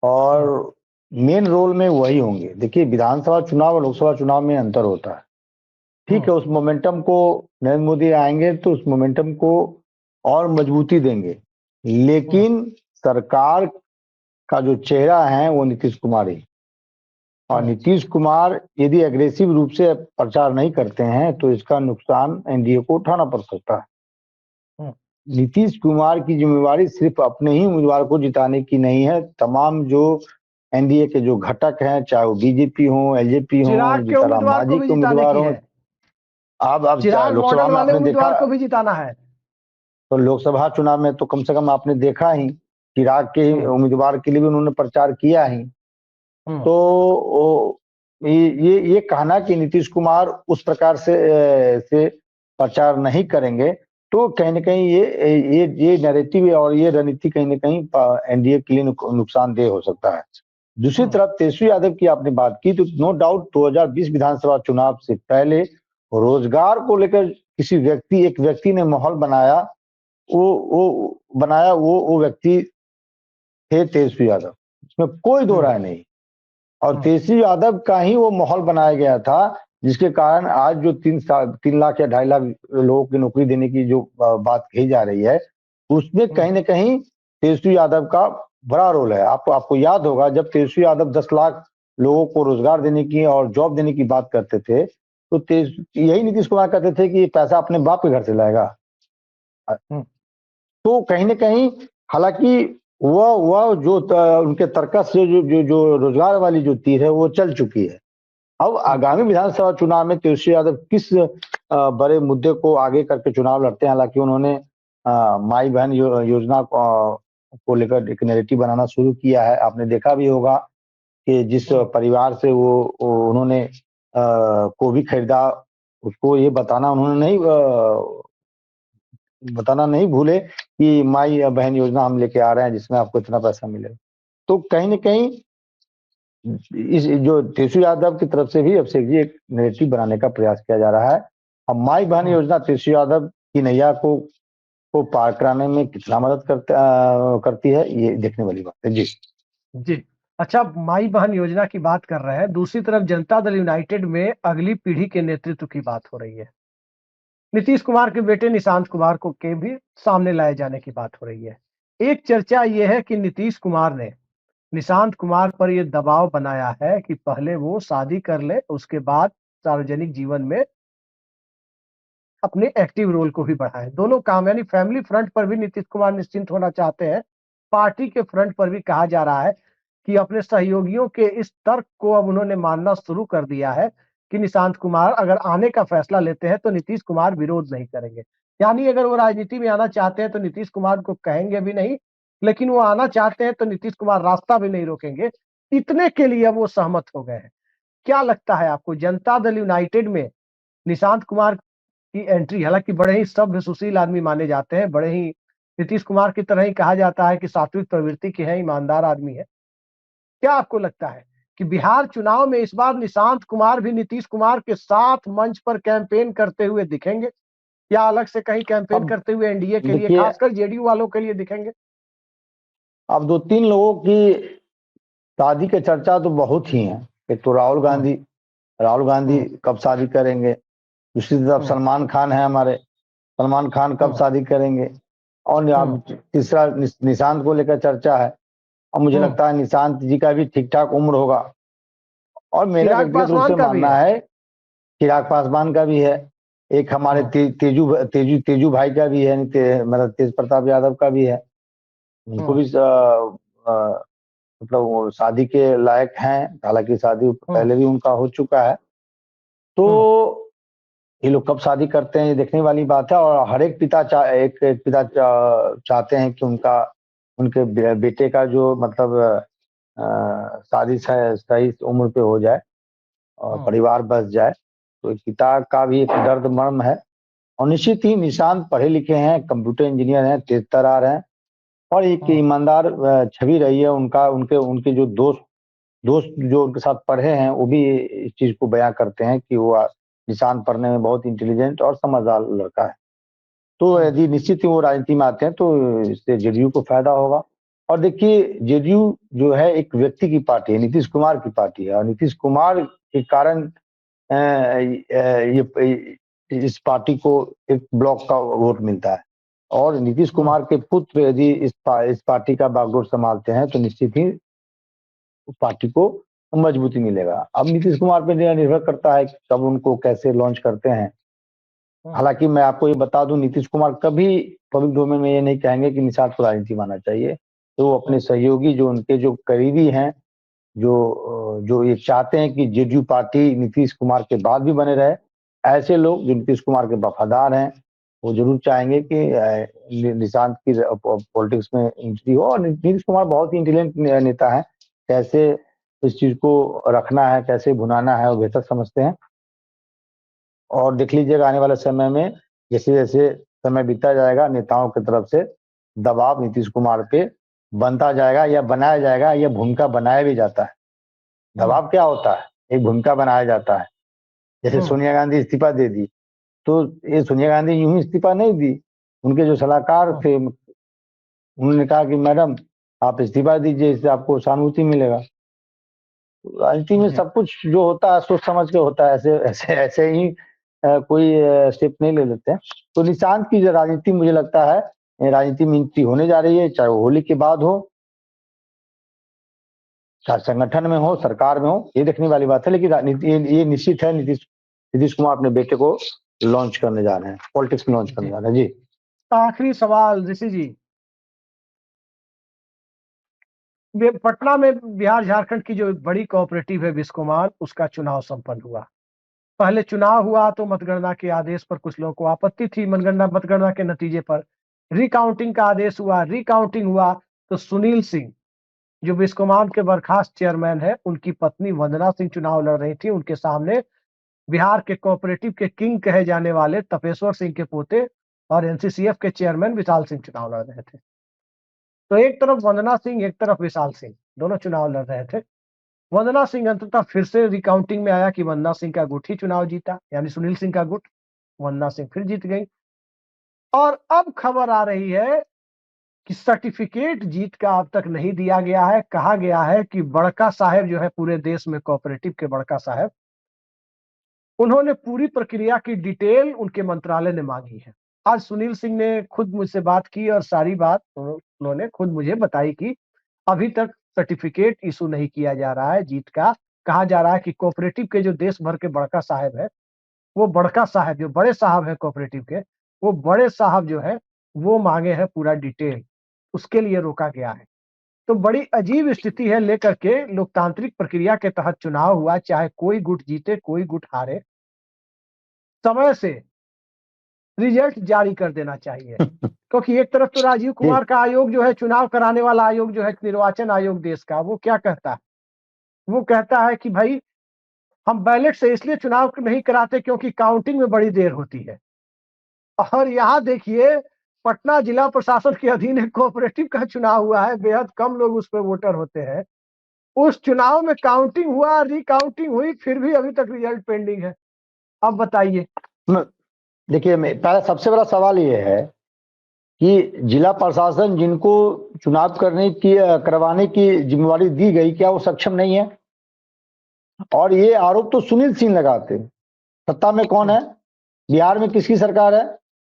और मेन रोल में वही होंगे। देखिए, विधानसभा चुनाव और लोकसभा चुनाव में अंतर होता है। ठीक है, उस मोमेंटम को नरेंद्र मोदी आएंगे तो उस मोमेंटम को और मजबूती देंगे, लेकिन सरकार का जो चेहरा है वो नीतीश कुमार ही। और नीतीश कुमार यदि एग्रेसिव रूप से प्रचार नहीं करते हैं तो इसका नुकसान एनडीए को उठाना पड़ सकता है। नीतीश कुमार की जिम्मेवारी सिर्फ अपने ही उम्मीदवार को जिताने की नहीं है, तमाम जो एनडीए के जो घटक हैं, चाहे वो बीजेपी हो, एलजेपी हो, चिराग के जीतन राम उम्मीदवार को मांझी भी के जिताने उम्मीदवार की हो। है, अब चिराग लोकसभा मॉडल में वाले आपने देखा, उम्मीदवार को भी जिताना है। तो लोकसभा चुनाव में तो कम से कम आपने देखा ही, चिराग के उम्मीदवार के लिए भी उन्होंने प्रचार किया ही। तो ये कहना कि नीतीश कुमार उस प्रकार से प्रचार नहीं करेंगे, तो कहीं ना कहीं ये नैरेटिव और ये रणनीति कहीं ना कहीं एनडीए के लिए नुकसानदेह हो सकता है। दूसरी तरफ तेजस्वी यादव की आपने बात की, तो नो डाउट 2020 विधानसभा चुनाव से पहले रोजगार को लेकर एक व्यक्ति ने माहौल बनाया, वो व्यक्ति थे तेजस्वी यादव, इसमें कोई दो राय नहीं। और तेजस्वी यादव का ही वो माहौल बनाया गया था, जिसके कारण आज जो 3 लाख या 2.5 लाख लोगों की नौकरी देने की जो बात कही जा रही है, उसमें कहीं ना कहीं तेजस्वी यादव का बड़ा रोल है। आपको याद होगा जब तेजस्वी यादव 10 लाख लोगों को रोजगार देने की और जॉब देने की बात करते थे, तो यही नीतीश कुमार कहते थे कि ये पैसा अपने बाप के घर से लाएगा। तो कहीं ना कहीं, हालांकि वह जो उनके तर्कस से जो जो रोजगार वाली जो तीर है वो चल चुकी है। अब आगामी विधानसभा चुनाव में तेजस्वी यादव किस बड़े मुद्दे को आगे करके चुनाव लड़ते हैं। हालांकि उन्होंने माई बहन योजना को लेकर एक नैरेटिव बनाना शुरू किया है। आपने देखा भी होगा कि जिस परिवार से वो उन्होंने कोभी खरीदा, उसको ये बताना नहीं भूले कि माई बहन योजना हम लेके आ रहे हैं जिसमें आपको इतना पैसा मिलेगा। तो कहीं न कहीं इस जो तेजस्वी यादव की तरफ से भी अभिषेक जी एक नैरेटिव बनाने का प्रयास किया जा रहा है। अब माई बहन योजना तेजस्वी यादव की नैया को पार कराने में कितना मदद करती है, ये देखने वाली बात है। जी जी। अच्छा, माई बहन योजना की बात कर रहे हैं, दूसरी तरफ जनता दल यूनाइटेड में अगली पीढ़ी के नेतृत्व की बात हो रही है। नीतीश कुमार के बेटे निशांत कुमार को के भी सामने लाए जाने की बात हो रही है। एक चर्चा यह है कि नीतीश कुमार ने निशांत कुमार पर यह दबाव बनाया है कि पहले वो शादी कर ले, उसके बाद सार्वजनिक जीवन में अपने एक्टिव रोल को भी बढ़ाए। दोनों काम, यानी फैमिली फ्रंट पर भी नीतीश कुमार निश्चिंत होना चाहते हैं। पार्टी के फ्रंट पर भी कहा जा रहा है कि अपने सहयोगियों के इस तर्क को अब उन्होंने मानना शुरू कर दिया है कि निशांत कुमार अगर आने का फैसला लेते हैं तो नीतीश कुमार विरोध नहीं करेंगे। यानी अगर वो राजनीति में आना चाहते हैं तो नीतीश कुमार को कहेंगे भी नहीं, लेकिन वो आना चाहते हैं तो नीतीश कुमार रास्ता भी नहीं रोकेंगे। इतने के लिए वो सहमत हो गए हैं। क्या लगता है आपको, जनता दल यूनाइटेड में निशांत कुमार की एंट्री, हालांकि बड़े ही सभ्य सुशील आदमी माने जाते हैं, बड़े ही नीतीश कुमार की तरह ही कहा जाता है कि सात्विक प्रवृत्ति के हैं, ईमानदार आदमी है। क्या आपको लगता है कि बिहार चुनाव में इस बार निशांत कुमार भी नीतीश कुमार के साथ मंच पर कैंपेन करते हुए दिखेंगे, या अलग से कहीं कैंपेन अब करते हुए एनडीए के लिए, देखिए, खासकर जेडीयू वालों के लिए दिखेंगे? अब 2-3 लोगों की शादी की चर्चा तो बहुत ही है। एक तो राहुल गांधी कब शादी करेंगे। दूसरी तरफ सलमान खान है हमारे, सलमान खान कब शादी करेंगे। और अब तीसरा निशांत को लेकर चर्चा है। और मुझे लगता है निशांत जी का भी ठीक ठाक उम्र होगा। और मेरा चिराग व्यक्तिगत रूप पासवान से का भी मानना है चिराग पासवान का भी है। एक हमारे तेजू भाई का भी है, मतलब तेज प्रताप यादव का भी है। उनको भी मतलब वो शादी के लायक हैं। हालांकि शादी पहले भी उनका हो चुका है। तो ये लोग कब शादी करते हैं ये देखने वाली बात है। और हर एक पिता चाहते हैं कि उनके बेटे का जो मतलब शादी सही उम्र पे हो जाए और परिवार बस जाए। तो पिता का भी एक दर्द मर्म है। और निश्चित ही निशांत पढ़े लिखे हैं, कंप्यूटर इंजीनियर हैं, तेज तर्रार हैं और एक ईमानदार छवि रही है। उनका उनके उनके जो दोस्त जो उनके साथ पढ़े हैं वो भी इस चीज को बयां करते हैं कि वो निशांत पढ़ने में बहुत इंटेलिजेंट और समझदार लड़का है। तो यदि निश्चित ही वो राजनीति में आते हैं तो इससे जेडीयू को फायदा होगा। और देखिए, जेडीयू जो है एक व्यक्ति की पार्टी है, नीतीश कुमार की पार्टी है। और नीतीश कुमार के कारण ये इस पार्टी को एक ब्लॉक का वोट मिलता है। और नीतीश कुमार के पुत्र यदि इस पार्टी का बागडोर संभालते हैं तो निश्चित ही उस पार्टी को मजबूती मिलेगा। अब नीतीश कुमार पर निर्भर करता है कब उनको कैसे लॉन्च करते हैं। हालांकि मैं आपको ये बता दूं, नीतीश कुमार कभी पब्लिक डोमेन में ये नहीं कहेंगे कि निषाद को राजनीति मानना चाहिए। तो वो अपने सहयोगी जो उनके जो करीबी हैं, जो ये चाहते हैं कि जेडीयू पार्टी नीतीश कुमार के बाद भी बने रहे, ऐसे लोग जो नीतीश कुमार के वफादार हैं वो जरूर चाहेंगे कि निशांत की पॉलिटिक्स में एंट्री हो। और नीतीश कुमार बहुत ही इंटेलिजेंट नेता है, कैसे इस चीज को रखना है, कैसे भुनाना है, वो बेहतर समझते हैं। और देख लीजिएगा आने वाले समय में जैसे जैसे समय बीतता जाएगा, नेताओं की तरफ से दबाव नीतीश कुमार पे बनता जाएगा या बनाया जाएगा, या भूमिका बनाया भी जाता है। दबाव क्या होता है, एक भूमिका बनाया जाता है। जैसे सोनिया गांधी इस्तीफा दे दी, तो ये सोनिया गांधी यूं ही इस्तीफा नहीं दी। उनके जो सलाहकार थे उन्होंने कहा कि मैडम आप इस्तीफा दीजिए, इससे आपको सहानुभूति मिलेगा। राजनीति में सब कुछ जो होता है सोच समझ के होता है, ऐसे ऐसे ऐसे ही कोई स्टेप नहीं ले लेते हैं। तो निशांत की जो राजनीति मुझे लगता है राजनीति में एंट्री होने जा रही है, चाहे वो होली के बाद हो, चाहे संगठन में हो, सरकार में हो, ये देखने वाली बात है। लेकिन राजनीति ये निश्चित है, नीतीश कुमार अपने बेटे को लॉन्च करने जा रहे हैं, पॉलिटिक्स में लॉन्च करने जा रहे हैं। जी आखिरी सवाल ऋषि जी, पटना में बिहार झारखंड की जो बड़ी कोऑपरेटिव है बिस्कोमान, उसका चुनाव संपन्न हुआ। पहले चुनाव हुआ तो मतगणना के आदेश पर कुछ लोगों को आपत्ति थी, मतगणना के नतीजे पर। रिकाउंटिंग का आदेश हुआ, रिकाउंटिंग हुआ तो सुनील सिंह जो बिस्कोमान के बर्खास्त चेयरमैन है, उनकी पत्नी वंदना सिंह चुनाव लड़ रही थी। उनके सामने बिहार के कोऑपरेटिव के किंग कहे जाने वाले तपेश्वर सिंह के पोते और एनसीसीएफ के चेयरमैन विशाल सिंह चुनाव लड़ रहे थे। तो एक तरफ वंदना सिंह, एक तरफ विशाल सिंह, दोनों चुनाव लड़ रहे थे। वंदना सिंह अंततः फिर से रिकाउंटिंग में आया कि वंदना सिंह का गुट ही चुनाव जीता, यानी सुनील सिंह का गुट। वंदना सिंह फिर जीत गई। और अब खबर आ रही है कि सर्टिफिकेट जीत का अब तक नहीं दिया गया है। कहा गया है कि बड़का साहब जो है पूरे देश में कोऑपरेटिव के बड़का साहब, उन्होंने पूरी प्रक्रिया की डिटेल उनके मंत्रालय ने मांगी है। आज सुनील सिंह ने खुद मुझसे बात की और सारी बात उन्होंने खुद मुझे बताई कि अभी तक सर्टिफिकेट इशू नहीं किया जा रहा है जीत का। कहा जा रहा है कि कोऑपरेटिव के जो देश भर के बड़का साहब है, वो बड़का साहब जो बड़े साहब है कोऑपरेटिव के, वो बड़े साहब जो है वो मांगे हैं पूरा डिटेल, उसके लिए रोका गया है। तो बड़ी अजीब स्थिति है लेकर के लोकतांत्रिक प्रक्रिया के तहत चुनाव हुआ, चाहे कोई गुट जीते कोई गुट हारे, समय से रिजल्ट जारी कर देना चाहिए। क्योंकि एक तरफ तो राजीव कुमार का आयोग जो है, चुनाव कराने वाला आयोग जो है, निर्वाचन आयोग देश का, वो क्या कहता है? वो कहता है कि भाई हम बैलेट से इसलिए चुनाव नहीं कराते क्योंकि काउंटिंग में बड़ी देर होती है। और यहाँ देखिए पटना जिला प्रशासन के अधीन एक कोऑपरेटिव का चुनाव हुआ है, बेहद कम लोग उस पर वोटर होते हैं। उस चुनाव में काउंटिंग हुआ, रिकाउंटिंग हुई, फिर भी अभी तक रिजल्ट पेंडिंग है। अब बताइए। देखिए, पहला सबसे बड़ा सवाल ये है कि जिला प्रशासन जिनको चुनाव करवाने की जिम्मेवारी दी गई, क्या वो सक्षम नहीं है? और ये आरोप तो सुनील सिंह लगाते। सत्ता में कौन है? बिहार में किसकी सरकार है?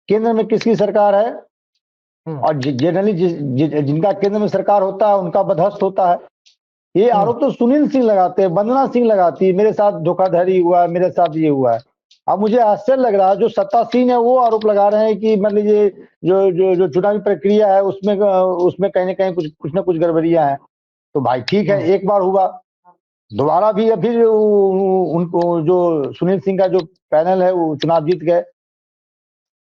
केंद्र में किसकी सरकार है? और जनरली जिनका केंद्र में सरकार होता है उनका बदहस्त होता है। ये आरोप तो सुनील सिंह लगाते हैं, वंदना सिंह लगाती है, मेरे साथ धोखाधड़ी हुआ, मेरे साथ ये हुआ है। अब मुझे आश्चर्य लग रहा है जो सत्तासीन है वो आरोप लगा रहे हैं कि मान लीजिए जो जो जो चुनावी प्रक्रिया है उसमें कहीं ना कहीं कुछ ना कुछ गड़बड़ियां हैं। तो भाई ठीक है, एक बार हुआ, दोबारा भी अभी उनको जो सुनील सिंह का जो पैनल है वो चुनाव जीत गए।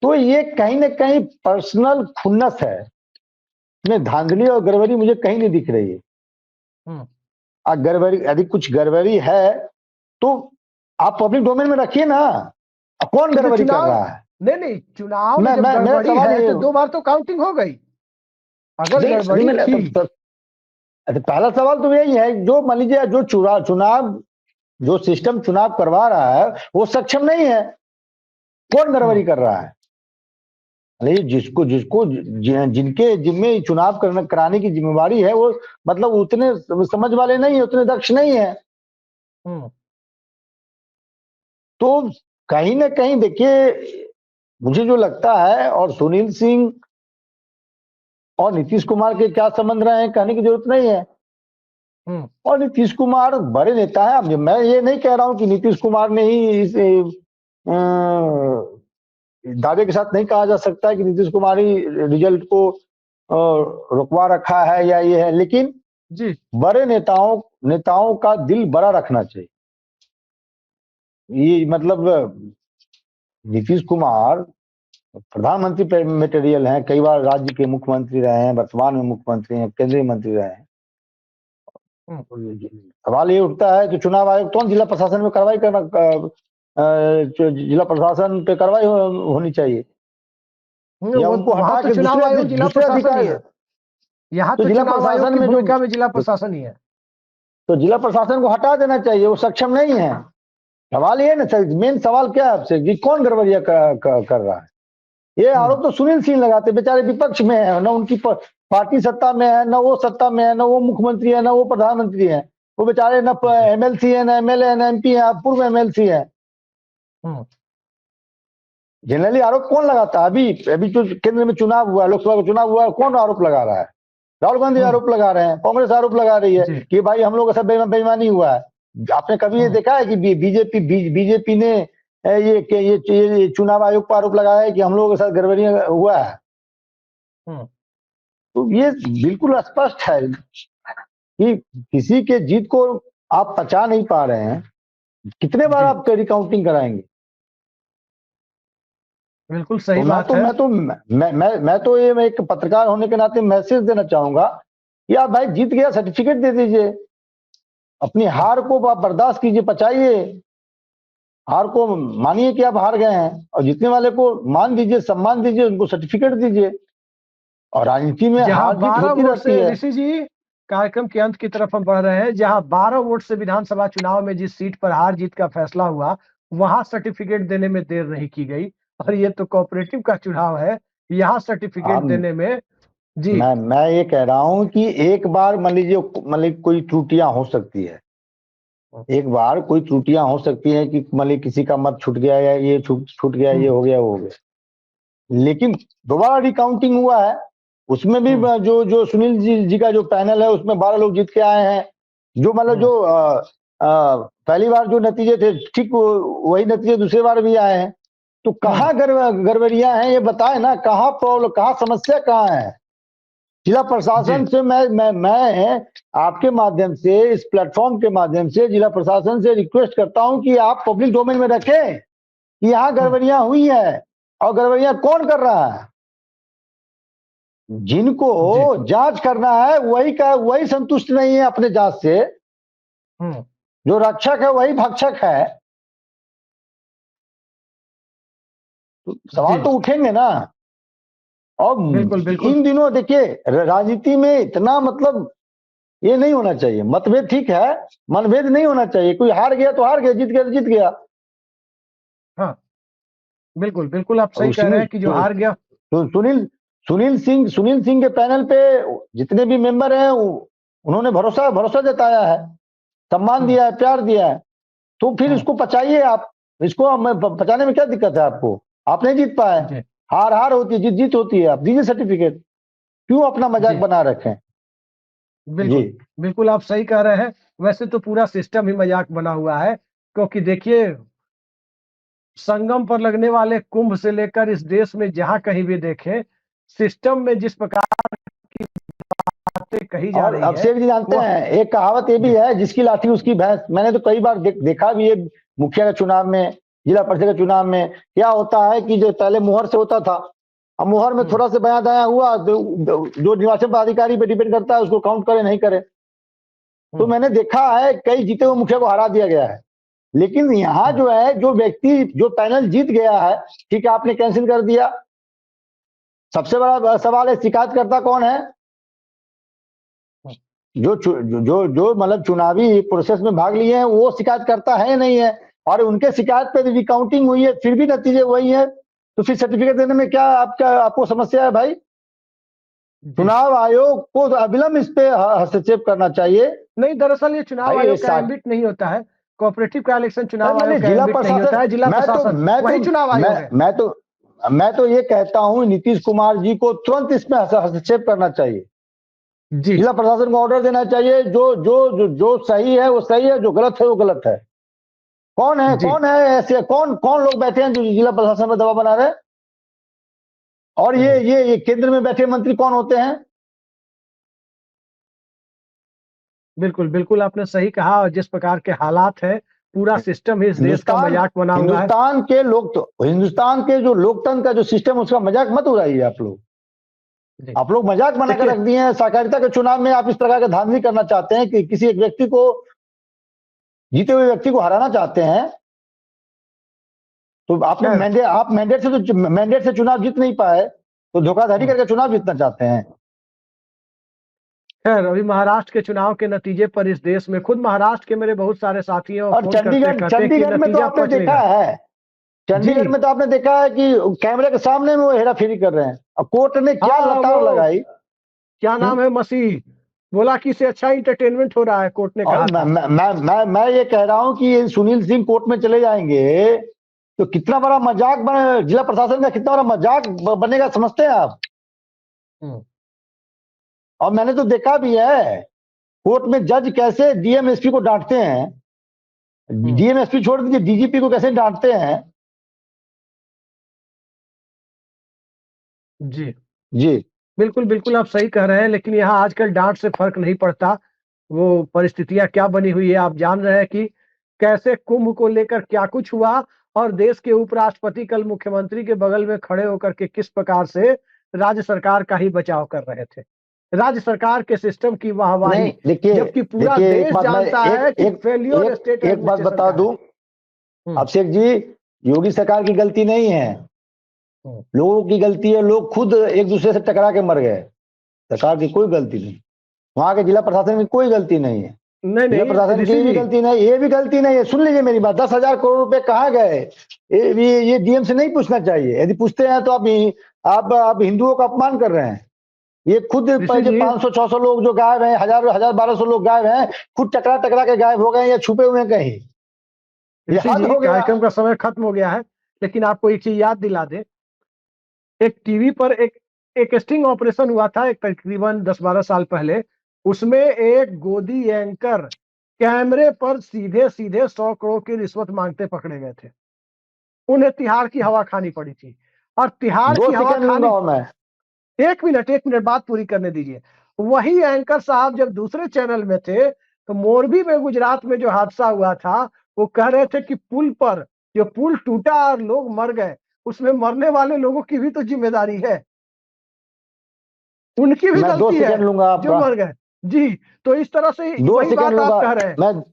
तो ये कहीं ना कहीं पर्सनल खुन्नस है, इसमें धांधली और गड़बड़ी मुझे कहीं नहीं दिख रही है। गड़बड़ी, यदि कुछ गड़बड़ी है तो आप पब्लिक डोमेन में रखिए ना। अब कौन गड़बड़ी कर रहा है? नहीं, चुनाव में जब गड़बड़ी है तो 2 बार तो काउंटिंग हो गई। अगर गड़बड़ी थी तो पहला सवाल तो यही है, जो मान लीजिए जो चुनाव जो सिस्टम चुनाव करवा रहा है वो सक्षम नहीं है, कौन गड़बड़ी कर रहा है? जिसको जिसको जिनके जिम्मे चुनाव कराने की जिम्मेवारी है वो मतलब उतने समझ वाले नहीं है, उतने दक्ष नहीं है। तो कहीं ना कहीं देखिए, मुझे जो लगता है, और सुनील सिंह और नीतीश कुमार के क्या संबंध रहे हैं कहने की जरूरत नहीं है। और नीतीश कुमार बड़े नेता है। अब मैं ये नहीं कह रहा हूं कि नीतीश कुमार ने ही इस दावे के साथ नहीं कहा जा सकता है कि नीतीश कुमार ही रिजल्ट को रुकवा रखा है या ये है, लेकिन जी बड़े नेताओं का दिल बड़ा रखना चाहिए। ये मतलब नीतीश कुमार प्रधानमंत्री मटेरियल हैं, कई बार राज्य के मुख्यमंत्री रहे हैं, वर्तमान में मुख्यमंत्री हैं, केंद्रीय मंत्री रहे हैं। सवाल ये उठता है कि चुनाव आयोग कौन जिला प्रशासन में कार्रवाई जिला प्रशासन पे कार्रवाई होनी चाहिए या उनको हटा के दूसरे अधिकारी। यहाँ तो जिला प्रशासन की भूमिका में जिला प्रशासन ही है, तो जिला प्रशासन को हटा देना चाहिए, वो सक्षम नहीं है। सवाल ये ना, मेन सवाल क्या है आपसे कि कौन गड़बड़िया कर रहा है? ये आरोप तो सुनील सिंह लगाते, बेचारे विपक्ष में है, ना उनकी पार्टी सत्ता में है, ना वो सत्ता में है, ना वो मुख्यमंत्री है, ना वो प्रधानमंत्री है। वो बेचारे ना एमएलसी है, ना एमएलए है, ना एमपी है, पूर्व एमएलसी है। जनरली आरोप कौन लगाता है? अभी जो केंद्र में चुनाव हुआ, लोकसभा का चुनाव हुआ, कौन आरोप लगा रहा है? राहुल गांधी आरोप लगा रहे हैं, कांग्रेस आरोप लगा रही है कि भाई हम लोग का सब बेईमानी हुआ है। आपने कभी ये देखा है कि बीजेपी ने ये चुनाव आयोग पर आरोप लगाया है कि हम लोगों के साथ गड़बड़ियां हुआ है? तो ये बिल्कुल स्पष्ट है कि किसी के जीत को आप पचा नहीं पा रहे हैं, कितने बार आप रिकाउंटिंग कराएंगे? बिल्कुल सही तो बात है। मैं तो ये मैं एक पत्रकार होने के नाते मैसेज देना चाहूंगा कि आप भाई जीत गया सर्टिफिकेट दे दीजिए, अपनी हार को आप बर्दाश्त कीजिए, पचाइए, हार को मानिए कि आप हार गए हैं, और जीतने वाले को मान दीजिए, सम्मान दीजिए, उनको सर्टिफिकेट दीजिए। और राजनीति में जहां हार जीत 12 होती वोट रहती से, है। ऋषि जी कार्यक्रम के अंत की तरफ हम बढ़ रहे हैं, जहां 12 वोट से विधानसभा चुनाव में जिस सीट पर हार जीत का फैसला हुआ, वहां सर्टिफिकेट देने में देर नहीं की गई। और ये तो कोऑपरेटिव का चुनाव है, यहाँ सर्टिफिकेट हम देने में जी मैं ये कह रहा हूं कि एक बार मान लीजिए, मतलब कोई त्रुटियां हो सकती है, एक बार कोई त्रुटियां हो सकती हैं कि मान लीजिए किसी का मत छूट गया, या ये छूट गया, ये हो गया, वो हो गया, लेकिन दोबारा रिकाउंटिंग हुआ है, उसमें भी जो सुनील जी का जो पैनल है, उसमें 12 लोग जीत के आए हैं। जो मतलब जो पहली बार जो नतीजे थे, ठीक वही नतीजे दूसरी बार भी आए हैं। तो कहाँ गड़बड़ियां हैं, ये बताए ना, कहाँ प्रॉब्लम, कहाँ समस्या, कहाँ है? जिला प्रशासन से मैं आपके माध्यम से, इस प्लेटफॉर्म के माध्यम से जिला प्रशासन से रिक्वेस्ट करता हूं कि आप पब्लिक डोमेन में रखें कि यहाँ गड़बड़ियां हुई है, और गड़बड़ियां कौन कर रहा है। जिनको जांच करना है वही संतुष्ट नहीं है अपने जांच से, जो रक्षक है वही भक्षक है। तो सवाल तो उठेंगे ना। और बिल्कुल बिल्कुल इन दिनों देखिए राजनीति में इतना मतलब ये नहीं होना चाहिए, मतभेद ठीक है, मनभेद नहीं होना चाहिए। कोई हार गया तो हार गया, जीत गया तो जीत गया। हाँ बिल्कुल बिल्कुल, आप और सही कह रहे हैं कि जो हार गया। तो सुनील सिंह के पैनल पे जितने भी मेंबर हैं, उन्होंने भरोसा जताया है, सम्मान दिया है, प्यार दिया है। तो फिर इसको पचाइए आप, इसको पचाने में क्या दिक्कत है आपको? आप नहीं जीत पाए, हार हार होती है, जीत जीत होती है, आप दीजिए सर्टिफिकेट, क्यों अपना मजाक बना रखें? बिल्कुल बिल्कुल, आप सही कह रहे हैं। वैसे तो पूरा सिस्टम ही मजाक बना हुआ है, क्योंकि देखिए संगम पर लगने वाले कुंभ से लेकर इस देश में जहां कहीं भी देखें, सिस्टम में जिस प्रकार की बातें कही जा और रही है, अभिषेक जी जानते हैं, एक कहावत ये भी है, जिसकी लाठी उसकी भैंस। मैंने तो कई बार देखा भी है, मुखिया के चुनाव में, जिला परिषद के चुनाव में क्या होता है कि जो पहले मुहर से होता था, अब मुहर में थोड़ा सा बयां दाया हुआ, जो निर्वाचन पदाधिकारी पे डिपेंड करता है, उसको काउंट करे नहीं करे। तो मैंने देखा है कई जीते हुए मुखिया को हरा दिया गया है। लेकिन यहाँ जो है, जो व्यक्ति, जो पैनल जीत गया है, ठीक है, आपने कैंसिल कर दिया। सबसे बड़ा सवाल है, शिकायतकर्ता कौन है? जो मतलब चुनावी प्रोसेस में भाग लिए हैं, वो शिकायतकर्ता है नहीं है, और उनके शिकायत पे रिकाउंटिंग हुई है, फिर भी नतीजे वही है। तो फिर सर्टिफिकेट देने में क्या आपको समस्या है भाई? चुनाव आयोग को अविलंब इस पे हस्तक्षेप करना चाहिए। नहीं, दरअसल ये चुनाव आयोग का एम्बिट नहीं होता है, कोऑपरेटिव का इलेक्शन चुनाव आयोग का एम्बिट नहीं होता है, जिला प्रशासन वही चुनाव आयोग है। मैं तो ये कहता हूं नीतीश कुमार जी को तुरंत इसमें हस्तक्षेप करना चाहिए। जिला प्रशासन को ऑर्डर देना चाहिए, जो सही है वो सही है, जो गलत है वो गलत है। कौन है ऐसे, कौन लोग बैठे हैं जो जिला प्रशासन पर दबाव बना रहे हैं? और ये केंद्र में बैठे मंत्री कौन होते हैं? बिल्कुल बिल्कुल, आपने सही कहा। और जिस प्रकार के हालात है, पूरा सिस्टम ही इस देश का मजाक बना हुआ है। हिंदुस्तान के जो लोकतंत्र का जो सिस्टम, उसका मजाक मत उड़ाइए आप लोग। आप लोग मजाक बनाकर रख दिए हैं। सहकारिता के चुनाव में आप इस प्रकार का धांधली करना चाहते हैं कि किसी एक व्यक्ति को, जीते हुए व्यक्ति को हराना चाहते हैं। तो आप मैंडेट से चुनाव जीत नहीं पाए, तो धोखाधड़ी करके चुनाव जीतना चाहते हैं। खैर, अभी महाराष्ट्र के चुनाव के नतीजे पर इस देश में, खुद महाराष्ट्र के मेरे बहुत सारे साथियों और चंडीगढ़ में तो आपने देखा है, चंडीगढ़ में तो आपने देखा है कि कैमरे के सामने में वो हेराफेरी कर रहे हैं। अब कोर्ट ने क्या लताड़ लगाई, क्या नाम है, मसीह, बोला कि इससे अच्छा इंटरटेनमेंट हो रहा है, कोर्ट ने कहा था। मैं ये कह रहा हूं कि सुनील सिंह कोर्ट में चले जाएंगे तो कितना बड़ा मजाक बने, जिला प्रशासन का कितना बड़ा मजाक बनेगा, समझते हैं आप? और मैंने तो देखा भी है कोर्ट में जज कैसे डीएम एसपी को डांटते हैं, डीएम एसपी छोड़ दीजिए, डीजीपी को कैसे डांटते हैं। जी जी बिल्कुल बिल्कुल, आप सही कह रहे हैं। लेकिन यहाँ आजकल डांट से फर्क नहीं पड़ता। वो परिस्थितियां क्या बनी हुई है। आप जान रहे हैं कि कैसे कुंभ को लेकर क्या कुछ हुआ और देश के उपराष्ट्रपति कल मुख्यमंत्री के बगल में खड़े होकर के किस प्रकार से राज्य सरकार का ही बचाव कर रहे थे, राज्य सरकार के सिस्टम की वाहवाही, नहीं देखिए, जबकि पूरा देखिए एक देश बात मैं जानता है कि फेल्योर स्टेट एक बात एडमिनिस्ट्रेशन बता का है। दूं, अभिषेक जी, योगी सरकार की गलती नहीं है, लोगों की गलती है। लोग खुद एक दूसरे से टकरा के मर गए, सरकार की कोई गलती नहीं, वहां के जिला प्रशासन की कोई गलती नहीं है, नहीं जिला नहीं प्रशासन की ऋषि भी जी, गलती नहीं, ये भी गलती नहीं है। सुन लीजिए मेरी बात, 10,000 करोड़ रुपए कहाँ गए, ये डीएम से नहीं पूछना चाहिए। यदि पूछते हैं तो आप हिंदुओं का अपमान कर रहे हैं। ये खुद ऋषि जी 500-600 लोग जो गायब हैं, 1,000-1,200 लोग गायब हैं, खुद टकरा टकरा के गायब हो गए या छुपे हुए हैं कहीं। ये ऋषि हद जी हो गया। कार्यक्रम का समय खत्म हो गया है, लेकिन आपको एक चीज याद दिला दे। एक टीवी पर एक स्टिंग ऑपरेशन हुआ था एक तकरीबन 10-12 साल पहले। उसमें एक गोदी एंकर कैमरे पर सीधे सीधे 100 करोड़ की रिश्वत मांगते पकड़े गए थे। उन्हें तिहाड़ की हवा खानी पड़ी थी। और तिहाड़ दो की हवा सेकंड लूंगा खानी, और मैं, एक मिनट बात पूरी करने दीजिए। वही एंकर साहब जब दूसरे चैनल में थे तो मोरबी में गुजरात में जो हादसा हुआ था, वो कह रहे थे कि पुल पर जो पुल टूटा और लोग मर गए, उसमें मरने वाले लोगों की भी तो जिम्मेदारी है, उनकी भी मैं दो गलती है सेकंड लूंगा जो आपका, मर गए। जी, तो इस तरह से दो वही सेकंड बात आप लूंगा कह रहे हैं। मैं।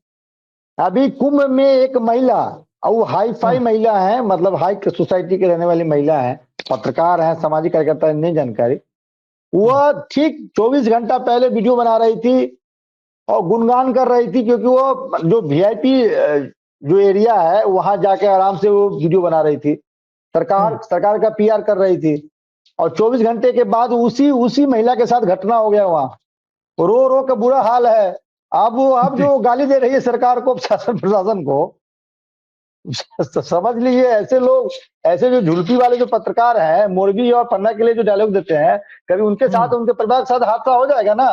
अभी कुंभ में एक महिला, और वो हाई फाई महिला है, मतलब हाई सोसाइटी के रहने वाली महिला है, पत्रकार है, सामाजिक कार्यकर्ता है, नहीं जानकारी। वह ठीक 24 घंटा पहले वीडियो बना रही थी और गुणगान कर रही थी, क्योंकि वो जो वीआईपी जो एरिया है वहां जाके आराम से वो वीडियो बना रही थी, सरकार का पीआर कर रही थी। और 24 घंटे के बाद उसी उसी महिला के साथ घटना हो गया वहां, रो रो के बुरा हाल है। अब जी जो गाली दे रही है सरकार को, शासन प्रशासन को, समझ लीजिए ऐसे लोग, ऐसे जो झुलपी वाले जो पत्रकार हैं, मोरबी और पन्ना के लिए जो डायलॉग देते हैं, कभी उनके साथ उनके परिवार के साथ हादसा हो जाएगा ना,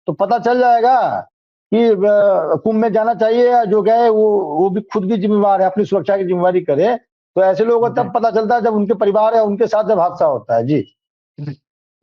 तो पता चल जाएगा कि कुंभ में जाना चाहिए, या जो गए वो भी खुद की जिम्मेवार है, अपनी सुरक्षा की जिम्मेवारी करे। तो ऐसे लोगों को तब पता चलता है जब उनके परिवार है उनके साथ जब हादसा होता है। जी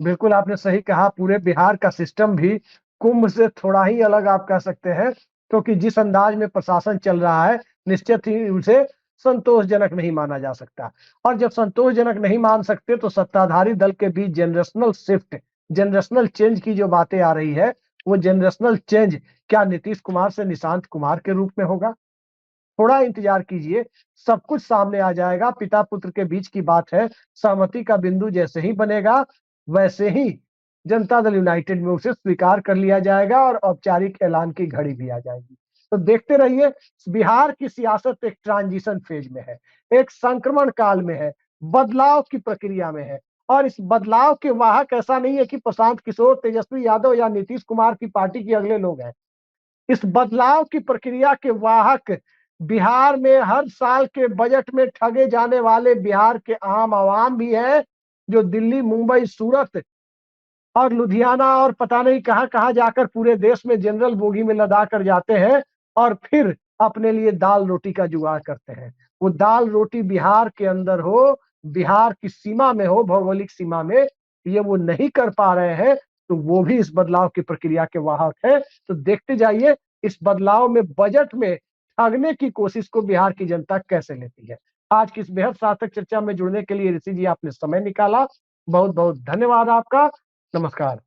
बिल्कुल आपने सही कहा। पूरे बिहार का सिस्टम भी कुंभ से थोड़ा ही अलग आप कह सकते हैं, क्योंकि जिस अंदाज में प्रशासन चल रहा है निश्चित ही उसे संतोषजनक नहीं माना जा सकता। और जब संतोषजनक नहीं मान सकते तो सत्ताधारी दल के बीच जनरेशनल शिफ्ट, जनरेशनल चेंज की जो बातें आ रही है, वो जनरेशनल चेंज क्या नीतीश कुमार से निशांत कुमार के रूप में होगा? थोड़ा इंतजार कीजिए, सब कुछ सामने आ जाएगा। पिता पुत्र के बीच की बात है, सहमति का बिंदु जैसे ही बनेगा वैसे ही जनता दल यूनाइटेड में उसे स्वीकार कर लिया जाएगा और औपचारिक ऐलान की घड़ी भी आ जाएगी। तो देखते रहिए, बिहार की सियासत एक ट्रांजिशन फेज में है, एक संक्रमण काल में है, बदलाव की प्रक्रिया में है। और इस बदलाव के वाहक ऐसा नहीं है कि प्रशांत किशोर, तेजस्वी यादव या नीतीश कुमार की पार्टी के अगले लोग हैं। इस बदलाव की प्रक्रिया के वाहक बिहार में हर साल के बजट में ठगे जाने वाले बिहार के आम आवाम भी हैं, जो दिल्ली, मुंबई, सूरत और लुधियाना और पता नहीं कहां कहां जाकर पूरे देश में जनरल बोगी में लदा कर जाते हैं और फिर अपने लिए दाल रोटी का जुगाड़ करते हैं। वो दाल रोटी बिहार के अंदर हो, बिहार की सीमा में हो, भौगोलिक सीमा में, ये वो नहीं कर पा रहे हैं। तो वो भी इस बदलाव की प्रक्रिया के वाहक है। तो देखते जाइए इस बदलाव में, बजट में ठगने की कोशिश को बिहार की जनता कैसे लेती है। आज की इस बेहद सार्थक चर्चा में जुड़ने के लिए ऋषि जी आपने समय निकाला, बहुत बहुत धन्यवाद आपका। नमस्कार।